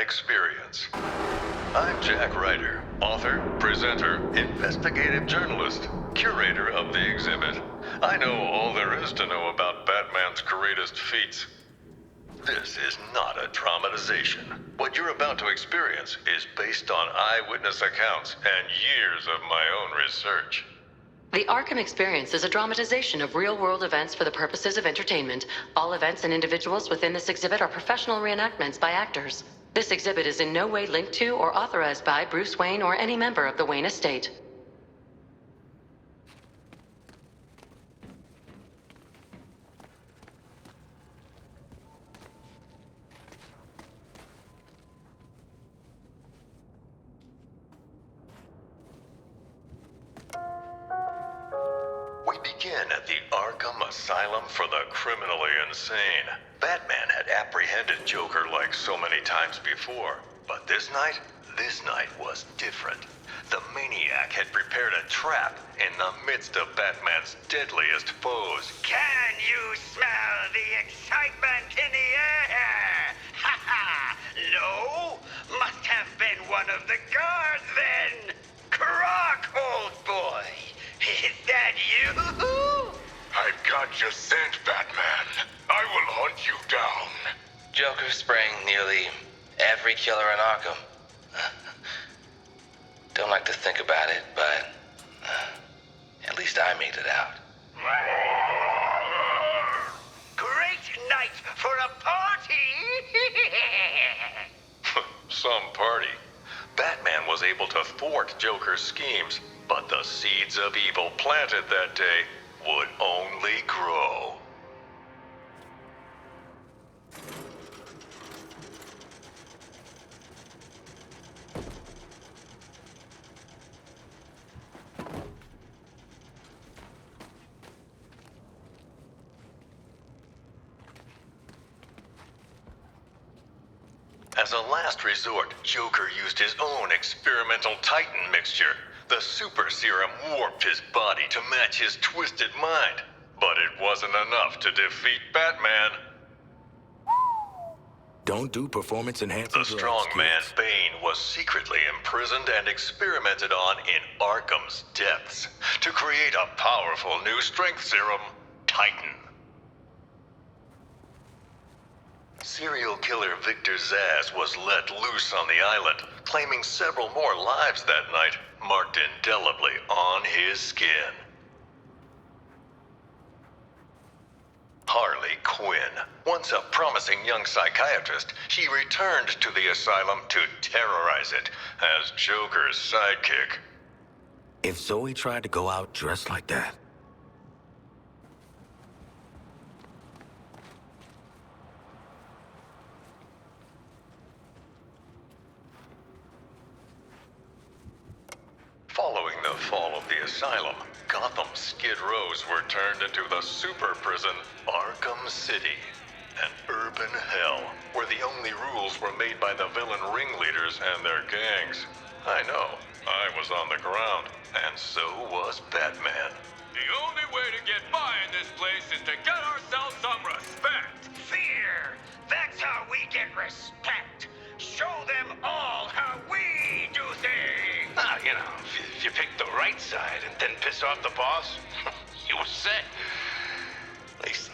experience. I'm Jack Ryder, author, presenter, investigative journalist, curator of the exhibit. I know all there is to know about Batman's greatest feats. This is not a dramatization. What you're about to experience is based on eyewitness accounts and years of my own research. The Arkham Experience is a dramatization of real-world events for the purposes of entertainment. All events and individuals within this exhibit are professional reenactments by actors. This exhibit is in no way linked to or authorized by Bruce Wayne or any member of the Wayne estate. We begin at the Arkham Asylum for the criminally insane. Batman had apprehended Joker like so many times before, but this night was different. The maniac had prepared a trap in the midst of Batman's deadliest foes. Can you smell the excitement in the air? Ha ha! No? Must have been one of the guards then! Croc, old boy! Is that you? I've got your scent, Batman. I will hunt you down. Joker sprang nearly every killer in Arkham. Don't like to think about it, but at least I made it out. Great night for a party! Some party. Batman was able to thwart Joker's schemes, but the seeds of evil planted that day would only grow. As a last resort, Joker used his own experimental Titan mixture. The super serum warped his body to match his twisted mind. But it wasn't enough to defeat Batman. Don't do performance-enhancing The drugs, strongman kids. Bane was secretly imprisoned and experimented on in Arkham's depths to create a powerful new strength serum, Titan. Serial killer Victor Zsasz was let loose on the island, claiming several more lives that night, marked indelibly on his skin. Harley Quinn, once a promising young psychiatrist, she returned to the asylum to terrorize it as Joker's sidekick. If Zoe tried to go out dressed like that, Following the fall of the asylum, Gotham's Skid Rows were turned into the super prison, Arkham City. An urban hell, where the only rules were made by the villain ringleaders and their gangs. I know, I was on the ground, and so was Batman. The only way to get by in this place is to get ourselves some respect. Fear! That's how we get respect! Show them all how we do things! You know, if you pick the right side and then piss off the boss, you were set. At least,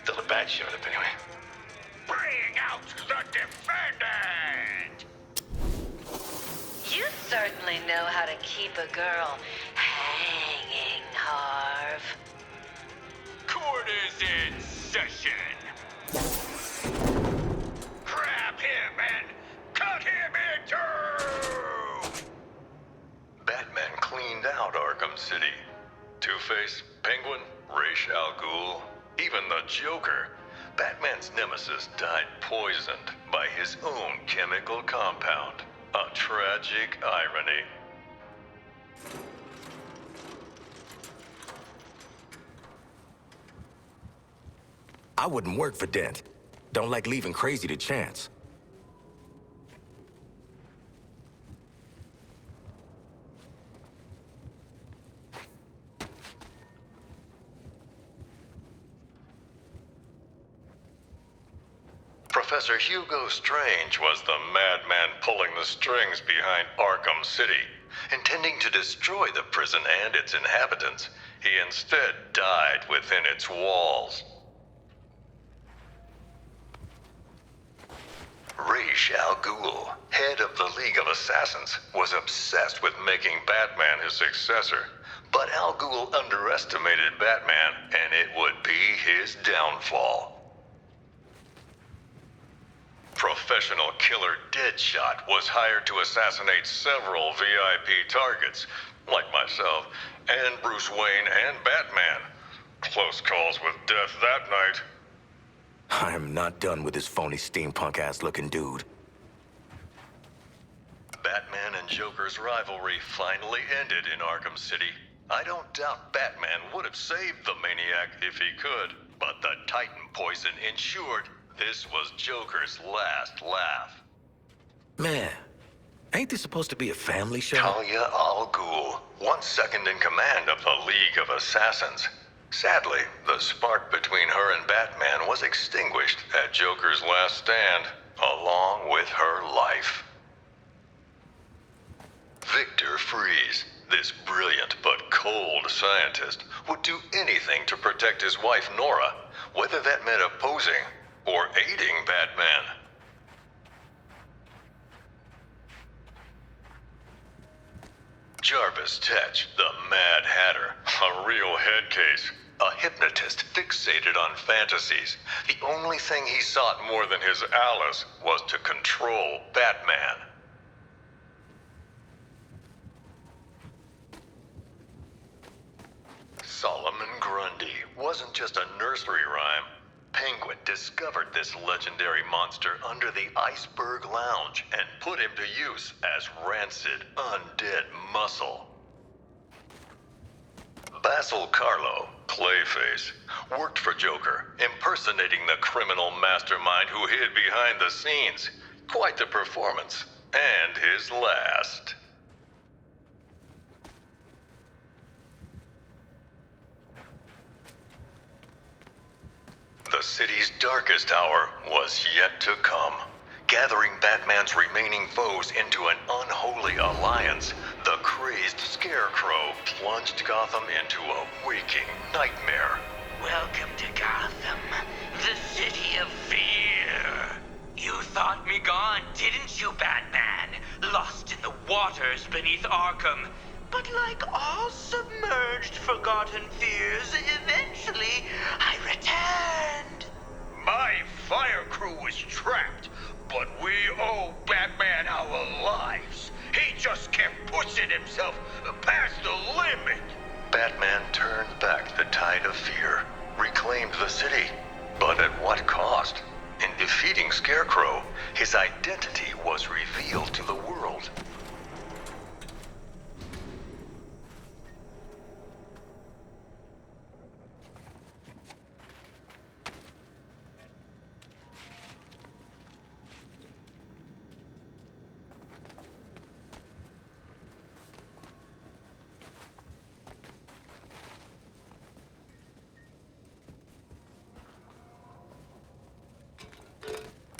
till the bad showed up anyway. Bring out the defendant! You certainly know how to keep a girl hanging, Harv. Court is in session. Grab him and cut him in two! Batman cleaned out Arkham City. Two-Face, Penguin, Ra's al Ghul, even the Joker. Batman's nemesis died poisoned by his own chemical compound. A tragic irony. I wouldn't work for Dent. Don't like leaving crazy to chance. Professor Hugo Strange was the madman pulling the strings behind Arkham City. Intending to destroy the prison and its inhabitants, he instead died within its walls. Ra's al Ghul, head of the League of Assassins, was obsessed with making Batman his successor. But Al Ghul underestimated Batman, and it would be his downfall. Professional killer Deadshot was hired to assassinate several VIP targets, like myself, and Bruce Wayne and Batman. Close calls with death that night. I am not done with this phony steampunk-ass looking dude. Batman and Joker's rivalry finally ended in Arkham City. I don't doubt Batman would have saved the maniac if he could, but the Titan poison ensured this was Joker's last laugh. Man, ain't this supposed to be a family show? Talia al Ghul, once second in command of the League of Assassins. Sadly, the spark between her and Batman was extinguished at Joker's last stand, along with her life. Victor Freeze, this brilliant but cold scientist, would do anything to protect his wife Nora, whether that meant opposing or aiding Batman. Jarvis Tetch, the Mad Hatter, a real head case, a hypnotist fixated on fantasies. The only thing he sought more than his Alice was to control Batman. Solomon Grundy wasn't just a nursery rhyme. Penguin discovered this legendary monster under the Iceberg Lounge and put him to use as rancid, undead muscle. Basil Carlo, Clayface, worked for Joker, impersonating the criminal mastermind who hid behind the scenes. Quite the performance, and his last. The city's darkest hour was yet to come. Gathering Batman's remaining foes into an unholy alliance, the crazed Scarecrow plunged Gotham into a waking nightmare. Welcome to Gotham, the city of fear. You thought me gone, didn't you, Batman? Lost in the waters beneath Arkham. But like all submerged, forgotten fears, eventually I returned. My fire crew was trapped, but we owe Batman our lives. He just kept pushing himself past the limit. Batman turned back the tide of fear, reclaimed the city, but at what cost? In defeating Scarecrow, his identity was revealed to the world.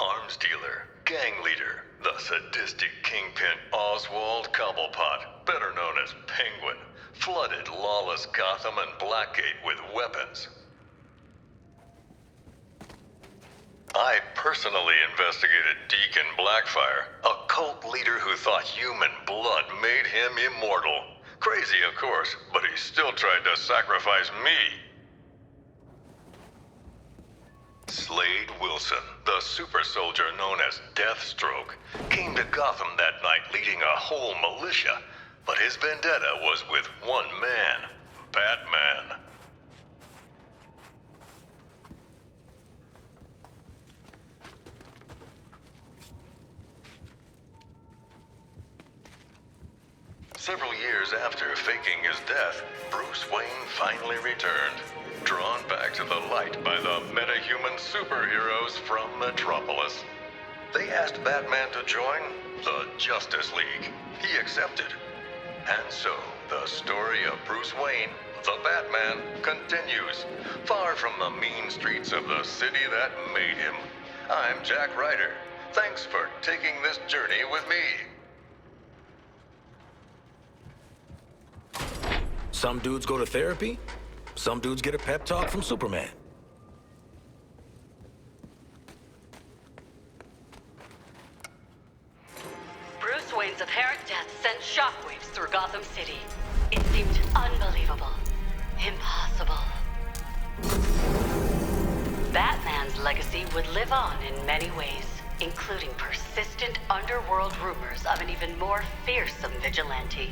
Arms dealer, gang leader, the sadistic kingpin Oswald Cobblepot, better known as Penguin, flooded lawless Gotham and Blackgate with weapons. I personally investigated Deacon Blackfire, a cult leader who thought human blood made him immortal. Crazy, of course, but he still tried to sacrifice me. Slade Wilson, the super soldier known as Deathstroke, came to Gotham that night leading a whole militia, but his vendetta was with one man, Batman. Several years after faking his death, Bruce Wayne finally returned, drawn back to the light by the metahuman superheroes from Metropolis. They asked Batman to join the Justice League. He accepted. And so, the story of Bruce Wayne, the Batman, continues, far from the mean streets of the city that made him. I'm Jack Ryder. Thanks for taking this journey with me. Some dudes go to therapy. Some dudes get a pep talk from Superman. Bruce Wayne's apparent death sent shockwaves through Gotham City. It seemed unbelievable. Impossible. Batman's legacy would live on in many ways, including persistent underworld rumors of an even more fearsome vigilante.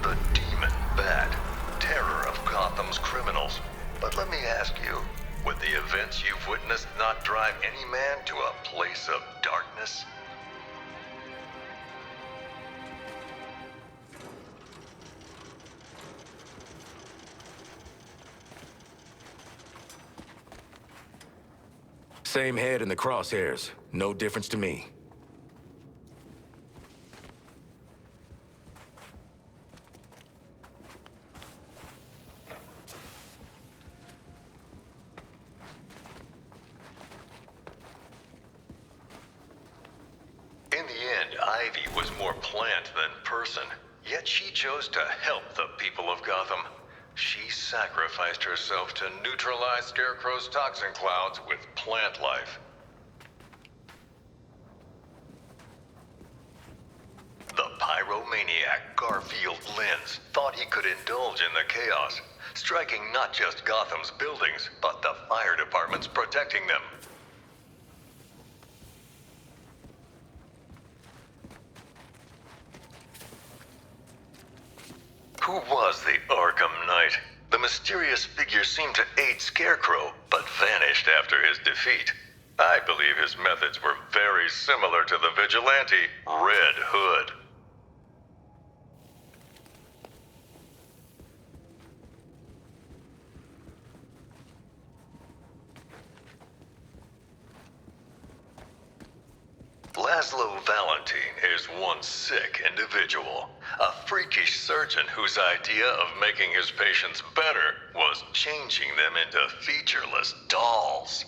The Demon Bat, terror of Gotham's criminals. But let me ask you, would the events you've witnessed not drive any man to a place of darkness? Same head in the crosshairs. No difference to me. In the end, Ivy was more plant than person. Yet she chose to help the people of Gotham. She sacrificed herself to neutralize Scarecrow's toxin clouds with plant life. The pyromaniac Garfield Lynns thought he could indulge in the chaos, striking not just Gotham's buildings, but the fire departments protecting them. Who was the Arkham Knight? The mysterious figure seemed to aid Scarecrow, but vanished after his defeat. I believe his methods were very similar to the vigilante Red Hood. Laszlo Valentine is one sick individual. A freakish surgeon whose idea of making his patients better was changing them into featureless dolls.